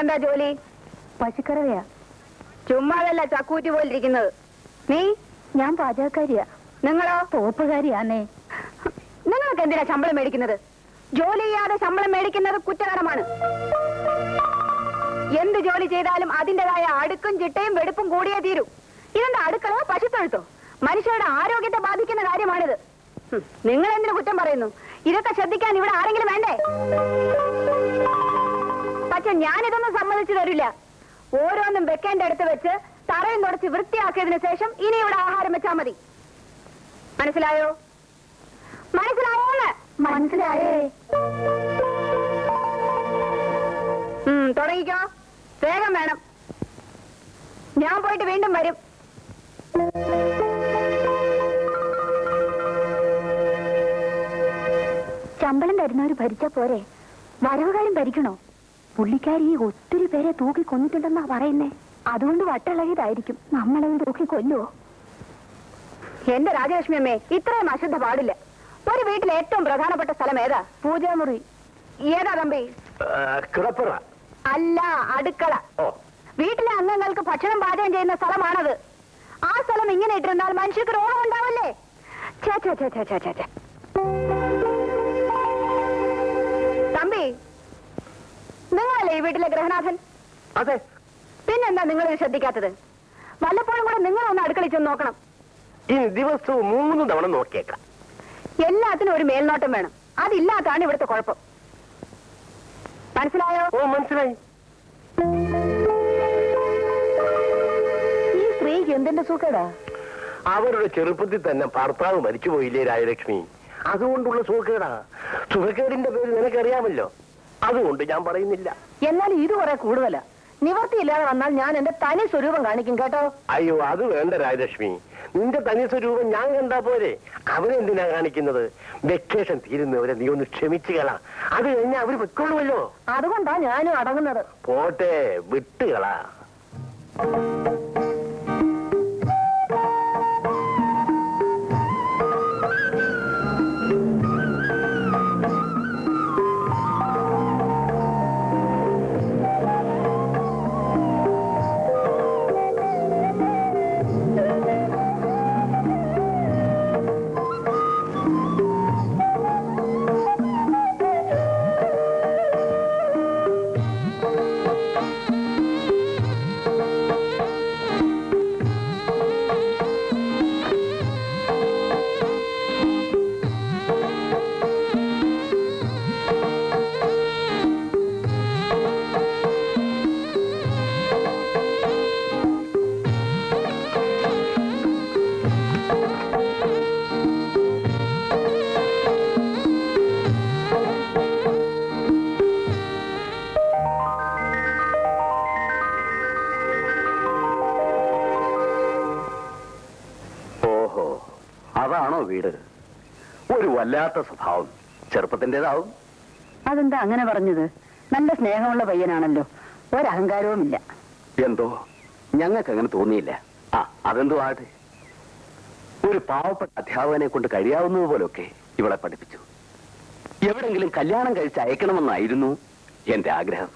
എന്താ ജോലി? പശുക്കറവയാ. ചുമ്മാതല്ല ചക്കൂറ്റി പോലിരിക്കുന്നത്. നീ? ഞാൻ പാചകക്കാരിയാ. നിങ്ങളോ? തോപ്പുകാരിയാന്നേ. നിങ്ങൾക്ക് എന്തിനാ ശമ്പളം മേടിക്കുന്നത്? ജോലി ചെയ്യാതെ ശമ്പളം മേടിക്കുന്നത് കുറ്റകരമാണ്. എന്ത് ജോലി ചെയ്താലും അതിൻ്റെതായ അടുക്കും ചിട്ടയും വെടുപ്പും കൂടിയേ തീരൂ. ഇതെന്താ അടുക്കളയോ പശുത്തൊഴുത്തോ? മനുഷ്യരുടെ ആരോഗ്യത്തെ ബാധിക്കുന്ന കാര്യമാണിത്. നിങ്ങൾ എന്തിനു കുറ്റം പറയുന്നു? ഇതൊക്കെ ശ്രദ്ധിക്കാൻ ഇവിടെ ആരെങ്കിലും വേണ്ടേ? പക്ഷെ ഞാനിതൊന്നും സമ്മതിച്ചു തരില്ല. ഓരോന്നും വെക്കേണ്ട അടുത്ത് വെച്ച് തറയും തുടച്ച് വൃത്തിയാക്കിയതിനു ശേഷം ഇനി ഇവിടെ ആഹാരം വെച്ചാൽ മതി. മനസ്സിലായോ? മനസ്സിലായോന്ന്? മനസ്സിലായേ. തുടങ്ങിക്കോ. വേഗം വേണം. ഞാൻ പോയിട്ട് വീണ്ടും വരും. ശമ്പളം തരുന്നവര് ഭരിച്ചാ പോരെ, വരവുകാരും ഭരിക്കണോ? പുള്ളിക്കാരി ഒത്തിരി പേരെ തൂക്കി കൊന്നിട്ടുണ്ടെന്നാ പറയുന്നേ. അതുകൊണ്ട് വട്ടിളകിയതായിരിക്കും. നമ്മളത് തൂക്കി കൊല്ലുവോ? എന്റെ രാജലക്ഷ്മി അമ്മേ, ഇത്രയും അശുദ്ധ പാടില്ല. ഒരു വീട്ടിലെ ഏറ്റവും പ്രധാനപ്പെട്ട സ്ഥലം ഏതാ? പൂജാമുറി. ഏതാ തമ്പി? അല്ല, അടുക്കള. വീട്ടിലെ അംഗങ്ങൾക്ക് ഭക്ഷണം പാചകം ചെയ്യുന്ന സ്ഥലമാണത്. ആ സ്ഥലം ഇങ്ങനെ ഇട്ടിരുന്നാൽ മനുഷ്യർക്ക് രോഗം ഉണ്ടാവല്ലേ? തമ്പി, നിങ്ങളല്ലേ ഈ വീട്ടിലെ ഗൃഹനാഥൻ? അതെ. പിന്നെന്താ നിങ്ങൾ ഇത് ശ്രദ്ധിക്കാത്തത്? വല്ലപ്പോഴും കൂടെ നിങ്ങളൊന്ന് അടുക്കളയിൽ ചെന്ന് നോക്കണം. ഈ ദിവസവും 3 തവണ നോക്കിയേക്കാം. എല്ലാത്തിനും ഒരു മേൽനോട്ടം വേണം. അതില്ലാത്താണ് ഇവിടുത്തെ കുഴപ്പം. മനസ്സിലായോ? ഓ, മനസ്സിലായി. ഈ സ്ത്രീക്ക് എന്തിന്റെ സുഖേടാ? അവരുടെ ചെറുപ്പത്തിൽ തന്നെ ഭർത്താവ് മരിച്ചുപോയില്ലേ രാജലക്ഷ്മി? അതുകൊണ്ടുള്ള സുഖക്കേടാ. സുഖക്കേടിന്റെ പേര് നിനക്കറിയാമല്ലോ. അതുകൊണ്ട് ഞാൻ പറയുന്നില്ല. എന്നാൽ ഇത് കുറെ കൂടുതലാ. നിവർത്തിയില്ലാതെ വന്നാൽ ഞാൻ എന്റെ തനി സ്വരൂപം കാണിക്കും കേട്ടോ. അയ്യോ, അത് വേണ്ട രാജലക്ഷ്മി. നിന്റെ തനി സ്വരൂപം ഞാൻ കണ്ടാ പോരെ. അവരെന്തിനാ കാണിക്കുന്നത്? വെക്കേഷൻ തീരുന്നവരെ നീ ഒന്ന് ക്ഷമിച്ചുകളാ. അത് കഴിഞ്ഞാൽ അവര് വെക്കോളുമല്ലോ. അതുകൊണ്ടാ ഞാനും അടങ്ങുന്നത്. പോട്ടെ, വിട്ടുകളാ. അതാണോ വീട്? ഒരു വല്ലാത്ത സ്വഭാവം. ചെറുപ്പത്തിൻ്റെതാവും. അതെന്താ അങ്ങനെ പറഞ്ഞത്? നല്ല സ്നേഹമുള്ള പയ്യനാണല്ലോ. ഒരഹങ്കാരവുമില്ല. എന്തോ ഞങ്ങൾക്ക് അങ്ങനെ തോന്നിയില്ല. അതെന്തോ ആട്ടെ. ഒരു പാവപ്പെട്ട അധ്യാപകനെ കൊണ്ട് കഴിയാവുന്നത് പോലൊക്കെ ഇവളെ പഠിപ്പിച്ചു. എവിടെങ്കിലും കല്യാണം കഴിച്ച് അയക്കണമെന്നായിരുന്നു എന്റെ ആഗ്രഹം.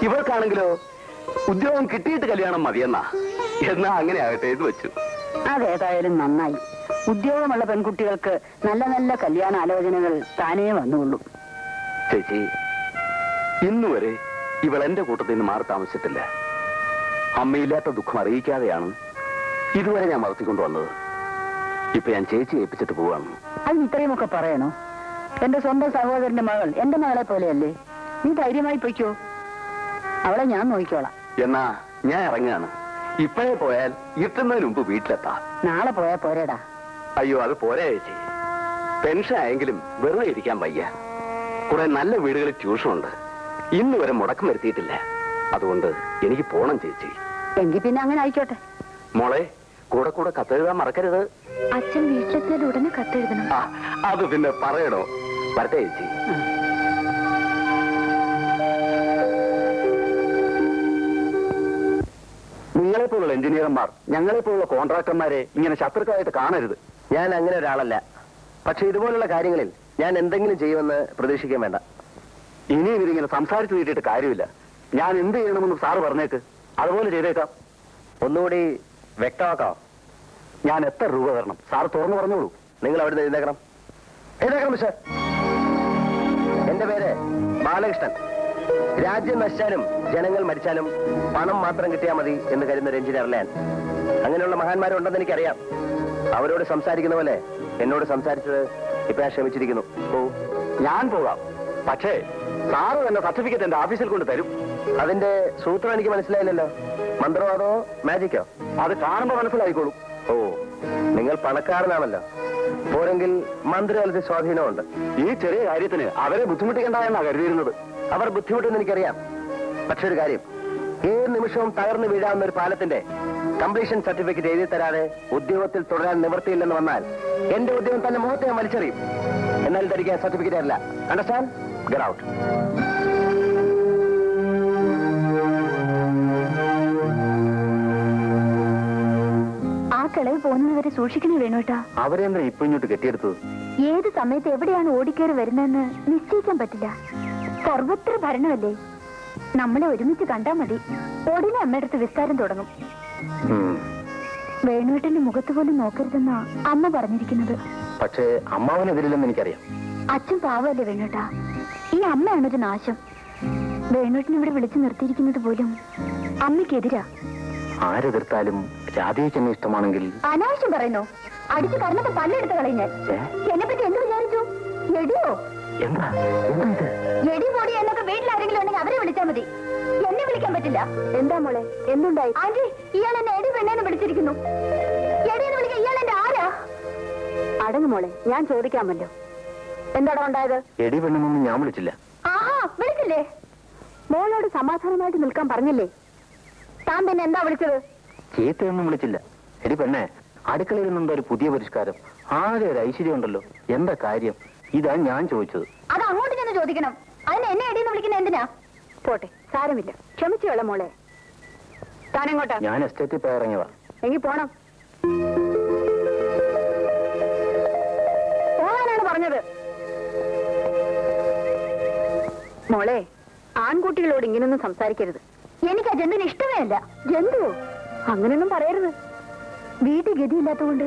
ഇവൾക്കാണെങ്കിലോ ഉദ്യോഗം കിട്ടിയിട്ട് കല്യാണം മതിയെന്നാ. എന്നാ അങ്ങനെ ആകട്ടെ എന്ന് വെച്ചു. അതേതായാലും നന്നായി. ഉദ്യോഗമുള്ള പെൺകുട്ടികൾക്ക് നല്ല നല്ല കല്യാണ ആലോചനകൾ താനേ വന്നുകൊള്ളും. ചേച്ചി, ഇന്നുവരെ ഇവൾ എന്റെ കൂട്ടത്തിൽ നിന്ന് മാറി താമസിച്ചിട്ടില്ല. അമ്മയില്ലാത്ത ദുഃഖം അറിയിക്കാതെയാണ് ഇതുവരെ ഞാൻ വളർത്തിക്കൊണ്ടുവന്നത്. ഇപ്പൊ ഞാൻ ചേച്ചി ഏൽപ്പിച്ചിട്ട് പോവാണ്. അതിന് ഇത്രയുമൊക്കെ പറയണോ? എന്റെ സ്വന്തം സഹോദരന്റെ മകൾ എന്റെ മകളെ പോലെയല്ലേ? നീ ധൈര്യമായി പൊയ്ക്കോ. അവളെ ഞാൻ നോക്കിക്കോളാം. എന്നാ ഞാൻ ഇറങ്ങാണ്. ഇപ്പോഴേ പോയാൽ ഇരുട്ടുന്നതിന് മുമ്പ് വീട്ടിലെത്താം. നാളെ പോയാ പോരേടാ. അയ്യോ, അത് പോരാ ചേച്ചി. പെൻഷൻ ആയെങ്കിലും വെറുതെ ഇരിക്കാൻ വയ്യ. കുറെ നല്ല വീടുകളിൽ ട്യൂഷനുണ്ട്. ഇന്ന് വരെ മുടക്കം വരുത്തിയിട്ടില്ല. അതുകൊണ്ട് എനിക്ക് പോണം ചേച്ചി. എങ്കിൽ പിന്നെ അങ്ങനെ ആയിക്കോട്ടെ. മോളെ, കൂടെ കൂടെ കത്തെഴുതാൻ മറക്കരുത്. അച്ഛൻ വീട്ടിലെത്തിയാൽ ഉടനെ കത്തെഴുതണം. അത് പിന്നെ പറയണോ? വരട്ടെ ചേച്ചി. നിങ്ങളെപ്പോലുള്ള എഞ്ചിനീയർമാർ ഞങ്ങളെപ്പോലുള്ള കോൺട്രാക്ടർമാരെ ഇങ്ങനെ ശത്രുക്കളായിട്ട് കാണരുത്. ഞാൻ അങ്ങനെ ഒരാളല്ല. പക്ഷെ ഇതുപോലുള്ള കാര്യങ്ങളിൽ ഞാൻ എന്തെങ്കിലും ചെയ്യുമെന്ന് പ്രതീക്ഷിക്കാൻ വേണ്ട. ഇനിയും ഇതിങ്ങനെ സംസാരിച്ചു തീട്ടിട്ട് കാര്യമില്ല. ഞാൻ എന്ത് ചെയ്യണമെന്ന് സാറ് പറഞ്ഞേക്ക്, അതുപോലെ ചെയ്തേക്കാം. ഒന്നുകൂടി വ്യക്തമാക്കാം. ഞാൻ എത്ര രൂപ തരണം സാർ തുറന്നു പറഞ്ഞോളൂ. നിങ്ങൾ അവിടെ എഴുതേക്കണം. മിസ്റ്റർ. എന്റെ പേര് ബാലകൃഷ്ണൻ. രാജ്യം നശിച്ചാലും ജനങ്ങൾ മരിച്ചാലും പണം മാത്രം കിട്ടിയാൽ മതി എന്ന് കരുതുന്ന ഒരു എഞ്ചിനീയർ ഞാൻ. അങ്ങനെയുള്ള മഹാന്മാരുണ്ടെന്ന് എനിക്കറിയാം. അവരോട് സംസാരിക്കുന്ന പോലെ എന്നോട് സംസാരിച്ചത് ഇപ്പൊ ഞാൻ ക്ഷമിച്ചിരിക്കുന്നു. ഞാൻ പോകാം, പക്ഷേ സാറ് തന്നെ സർട്ടിഫിക്കറ്റ് എന്റെ ഓഫീസിൽ കൊണ്ട് തരും. അതിന്റെ സൂത്രം എനിക്ക് മനസ്സിലായില്ലല്ലോ. മന്ത്രവാദോ മാജിക്കോ? അത് കാണുമ്പോ മനസ്സിലായിക്കോളും. ഓ, നിങ്ങൾ പണക്കാരനാണല്ലോ. പോരെങ്കിൽ മന്ത്രിതലത്തിൽ സ്വാധീനമുണ്ട്. ഈ ചെറിയ കാര്യത്തിന് അവരെ ബുദ്ധിമുട്ടിക്കണ്ട എന്നാ കരുതിയിരുന്നത്. അവർ ബുദ്ധിമുട്ടെന്ന് എനിക്കറിയാം. പക്ഷെ ഒരു കാര്യം, ഏത് നിമിഷവും തകർന്നു വീഴാവുന്ന ഒരു പാലത്തിന്റെ കംപ്ലീഷൻ സർട്ടിഫിക്കറ്റ് എഴുതി തരാതെ ഉദ്യോഗത്തിൽ തുടരാൻ നിവൃത്തിയില്ലെന്ന് വന്നാൽ എന്റെ ഉദ്യോഗം തന്നെ മുഖത്തെ ഞാൻ വലിച്ചെറിയും. എന്നാൽ ധരിക്കാൻ സർട്ടിഫിക്കറ്റ് അല്ല. അണ്ടർസ്റ്റാൻഡ്? Get out. ആ കിളവ് പോകുന്നവരെ സൂക്ഷിക്കണേ വേണോട്ടാ. അവരെന്താ ഇപ്പൊ ഇങ്ങോട്ട് കെട്ടിയെടുത്തത്? ഏത് സമയത്ത് എവിടെയാണ് ഓടിക്കേറി വരുന്നതെന്ന് നിശ്ചയിക്കാൻ പറ്റില്ല. സർവത്ര ഭരണമല്ലേ. നമ്മളെ ഒരുമിച്ച് കണ്ടാ മതി, ഉടനെ അമ്മയുടെ അടുത്ത് വിസ്താരം തുടങ്ങും. വേണുവേട്ടന്റെ മുഖത്ത് പോലും നോക്കരുതെന്നാ അമ്മ പറഞ്ഞിരിക്കുന്നത്. പക്ഷേ അമ്മാവനെതിരില്ലെന്ന് എനിക്കറിയാം. അച്ഛൻ പാവല്ലേ വേണുവേട്ടാ. ഈ അമ്മയാണൊരു നാശം. വേണുവേട്ടൻ ഇവിടെ വിളിച്ചു നിർത്തിയിരിക്കുന്നത് പോലും അമ്മയ്ക്കെതിരാ. ആരെതിർത്താലും രാധയ്ക്ക് എന്നെ ഇഷ്ടമാണെങ്കിൽ. അനാവശ്യം പറയുന്നോ? അടിച്ചു കർമ്മത്തെ പല്ലെടുത്ത് കളയുന്നേ. എന്നെ പറ്റി എന്ത് വിചാരിച്ചു? എടിയോ? എന്താ എടി പൊടി എന്നൊക്കെ വീട്ടിൽ ആരെങ്കിലും ഉണ്ടെങ്കിൽ അവരെ വിളിച്ചാൽ മതി, എന്നെ വിളിക്കാൻ പറ്റില്ല. എന്താ മോളെ, എന്തുണ്ടായി? ആന്റി, ഇയാൾ എന്നെ എടി പെണ്ണേന്ന് വിളിച്ചിരിക്കുന്നു. എടിയെന്ന് വിളിക്കാൻ ഇയാൾ എന്റെ ആരാ? അടങ്ങ് മോളെ, ഞാൻ ചോദിക്കാമല്ലോ. എന്താടാ ഉണ്ടായത്? എടി പെണ്ണെന്നൊന്നും ഞാൻ വിളിച്ചില്ല. ആഹാ, വിളിച്ചില്ലേ? മോളോട് സമാധാനമായിട്ട് നിൽക്കാൻ പറഞ്ഞില്ലേ? താൻ പിന്നെ എന്താ വിളിച്ചത്? ചീത്തയൊന്നും വിളിച്ചില്ല. എടി പെണ്ണെ, അടുക്കളയിൽ നിന്നെന്താ ഒരു പുതിയ പരിഷ്കാരം? ആകെ ഒരു ഐശ്വര്യം ഉണ്ടല്ലോ. എന്താ കാര്യം? ഇതാ ഞാൻ ചോദിച്ചത്. അത് അങ്ങോട്ട് ചെന്ന് ചോദിക്കണം. അതിന് എന്നെ എടിയെന്ന് വിളിക്കുന്ന എന്തിനാ? പോട്ടെ, സാരമില്ല, ക്ഷമിച്ചു വേള മോളെ. താനെങ്ങോട്ടാ? ഞാൻ എസ്റ്റേറ്റിൽ പോയി ഇറങ്ങിയതാ. എങ്കിൽ പോണം. പോകാനാണ് പറഞ്ഞത്. മോളെ, ആൺകുട്ടികളോട് ഇങ്ങനൊന്നും സംസാരിക്കരുത്. എനിക്ക് ആ ജന്തുവിന് ഇഷ്ടമേ അല്ല. ജന്തുവോ? അങ്ങനെയൊന്നും പറയരുത്. വീട്ടിൽ ഗതിയില്ലാത്തതുകൊണ്ട്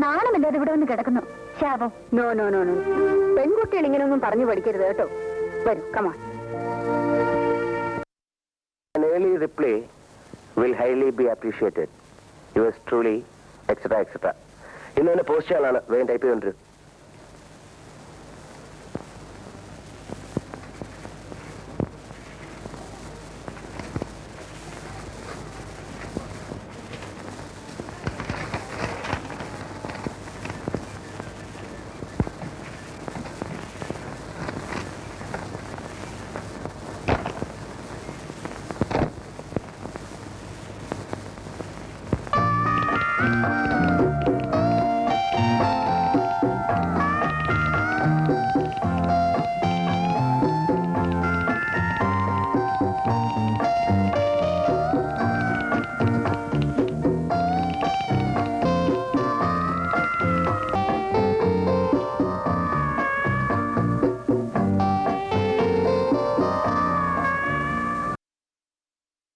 നാണമില്ലാതെ ഇവിടെ വന്ന് കിടക്കുന്നു. ശാപം. നോ നോ നോ നോ, പെൺകുട്ടികൾ ഇങ്ങനെയൊന്നും പറഞ്ഞു പഠിക്കരുത് കേട്ടോ. വരൂ, come on. An early reply will highly be appreciated. Yours truly, etc. etc. ഇന്ന് തന്നെ പോസ്റ്റ് ചെയ്യാനാണ് വേഗം ടൈപ്പ് ചെയ്തുകൊണ്ടിരും.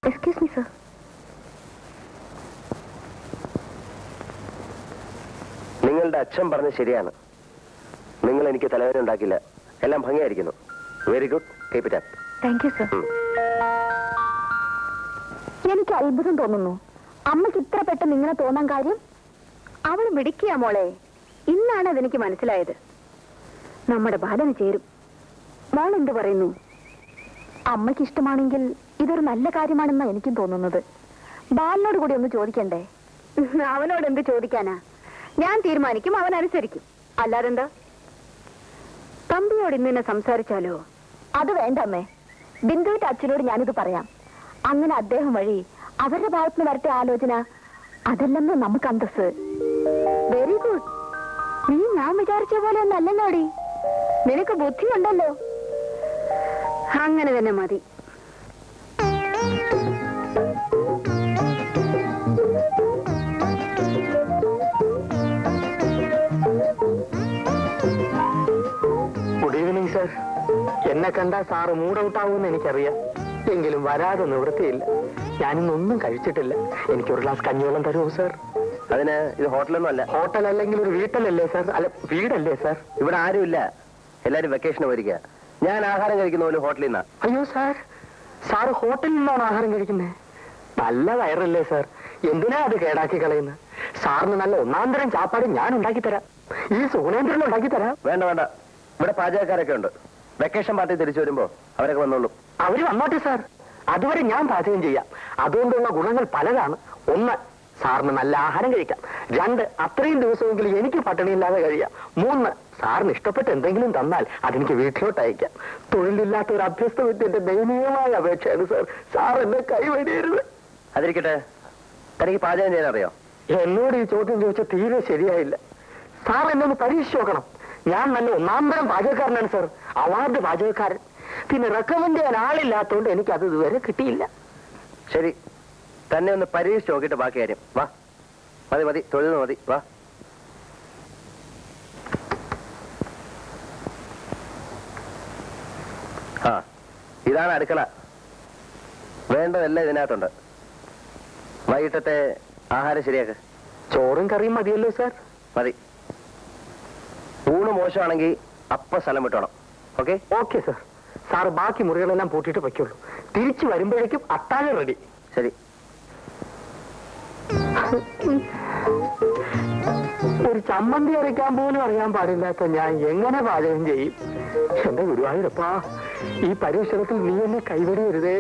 Excuse me, sir. നിങ്ങളുടെ അച്ഛൻ പറഞ്ഞ ശരിയാണ്. നിങ്ങൾ എനിക്ക് തലവേദന ഉണ്ടാക്കില്ല. എല്ലാം ഭംഗിയായിരിക്കുന്നു. Very good, keep it up. Thank you, sir. എനിക്ക് അത്ഭുതം തോന്നുന്നു. അമ്മയ്ക്ക് ഇത്ര പെട്ടെന്ന് ഇങ്ങനെ തോന്നാൻ കാര്യം? അവൾ മിടിക്കുക മോളെ. ഇന്നാണ് അതെനിക്ക് മനസ്സിലായത്. നമ്മുടെ ബാലന് ചേരും. മോൾ എന്ത് പറയുന്നു? അമ്മയ്ക്ക് ഇഷ്ടമാണെങ്കിൽ ഇതൊരു നല്ല കാര്യമാണെന്നാണ് എനിക്കും തോന്നുന്നത്. ബാലിനോട് കൂടി ഒന്ന് ചോദിക്കണ്ടേ? അവനോട് എന്ത് ചോദിക്കാനാ? ഞാൻ തീരുമാനിക്കും, അവൻ അനുസരിക്കും. അല്ലാതെന്താ? തമ്പിയോട് ഇന്നെ സംസാരിച്ചാലോ? അത് വേണ്ട അമ്മേ. ബിന്ദുവിന്റെ അച്ഛനോട് ഞാനിത് പറയാം. അങ്ങനെ അദ്ദേഹം വഴി അവരുടെ ഭാഗത്തുനിന്ന് വരട്ടെ ആലോചന. അതല്ലെന്ന് നമുക്ക് അന്തസ്. Very good. നീ ഞാൻ വിചാരിച്ച പോലെ ഒന്നല്ലല്ലോടി. നിനക്ക് ബുദ്ധിയുണ്ടല്ലോ. അങ്ങനെ തന്നെ മതി. Good evening sir. എന്നെ കണ്ടാ സാറ് മൂടൗട്ടാവുമെന്ന് എനിക്കറിയാം. എങ്കിലും വരാതെ നിവൃത്തിയില്ല. ഞാനിന്നൊന്നും കഴിച്ചിട്ടില്ല. എനിക്കൊരു ഗ്ലാസ് കഞ്ഞിവെള്ളം തരുമോ സാർ? അതിന് ഇത് ഹോട്ടലൊന്നും അല്ല. ഹോട്ടൽ അല്ലെങ്കിൽ ഒരു വീട്ടിലല്ലേ സാർ? അല്ല, വീടല്ലേ സാർ? ഇവിടെ ആരുമില്ല, എല്ലാരും വെക്കേഷന് പോയിരിക്കുക. ഞാൻ ആഹാരം കഴിക്കുന്ന പോലെ ഹോട്ടലിൽ നിന്നാ. അയ്യോ സാർ, സാറ് ഹോട്ടലിൽ നിന്നാണ് ആഹാരം കഴിക്കുന്നത്? നല്ല വയറല്ലേ സാർ? എന്തിനാ അത് കേടാക്കി കളയുന്നത്? സാറിന് നല്ല ഒന്നാന്തരം ചാപ്പാട് ഞാൻ ഉണ്ടാക്കി തരാം. ഈ സുഗുണേന്ദ്രൻ ഉണ്ടാക്കി തരാം. വേണ്ട വേണ്ട, ഇവിടെ പാചകക്കാരൊക്കെ ഉണ്ട്. വെക്കേഷൻ പാർട്ടി തിരിച്ചു വരുമ്പോ അവരൊക്കെ വന്നോളൂ. അവര് വന്നോട്ടെ സാർ, അതുവരെ ഞാൻ പാചകം ചെയ്യാം. അതുകൊണ്ടുള്ള ഗുണങ്ങൾ പലതാണ്. ഒന്ന്, സാറിന് നല്ല ആഹാരം കഴിക്കാം. രണ്ട്, അത്രയും ദിവസമെങ്കിലും എനിക്ക് പട്ടിണിയില്ലാതെ കഴിയാം. മൂന്ന്, സാറിന് ഇഷ്ടപ്പെട്ട് എന്തെങ്കിലും തന്നാൽ അതെനിക്ക് വീട്ടിലോട്ട് അയക്കാം. തൊഴിലില്ലാത്ത ഒരു അഭ്യസ്ത വിദ്യന്റെ ദയനീയമായ അപേക്ഷയാണ് സാർ. സാർ എന്നെ കൈവടിയരുത്. അതിരിക്കട്ടെ, തനിക്ക് പാചകം ചെയ്യാൻ അറിയോ? എന്നോട് ഈ ചോദ്യം ചോദിച്ചാൽ തീരെ ശരിയായില്ല. സാർ എന്നെ ഒന്ന് പരീക്ഷിച്ച് നോക്കണം. ഞാൻ നല്ല ഒന്നാന്തരം പാചകക്കാരനാണ് സാർ, അവാർഡ് പാചകക്കാരൻ. പിന്നെ റെക്കമെൻഡ് ചെയ്യാൻ ആളില്ലാത്തതുകൊണ്ട് എനിക്കത് ഇതുവരെ കിട്ടിയില്ല. ശരി, തന്നെ ഒന്ന് പരീക്ഷിച്ച് നോക്കിയിട്ട് ബാക്കി കാര്യം. വാ, മതി മതി, തൊഴിൽ മതി, വാ. ആ, ഇതാണ് അടുക്കള. വേണ്ടതെല്ലാം ഇതിനകത്തുണ്ട്. വൈകിട്ടത്തെ ആഹാരം ശരിയാക്ക്. ചോറും കറിയും മതിയല്ലോ സാർ? മതി. ഊണ് മോശമാണെങ്കിൽ അപ്പ സ്ഥലം വിട്ടോണം. ഓക്കെ? Okay sir. സാർ ബാക്കി മുറികളെല്ലാം പൂട്ടിയിട്ട് വയ്ക്കുള്ളൂ. തിരിച്ചു വരുമ്പോഴേക്കും അത്താഴം റെഡി. ശരി. ഒരു ചമ്മന്തി അരയ്ക്കാൻ പോലും അറിയാൻ പാടില്ലാത്ത ഞാൻ എങ്ങനെ പാചകം ചെയ്യും? എന്റെ ഗുരുവായൂരപ്പാ, ഈ പരീക്ഷണത്തിൽ നീ എന്നെ കൈവടിയരുതേ.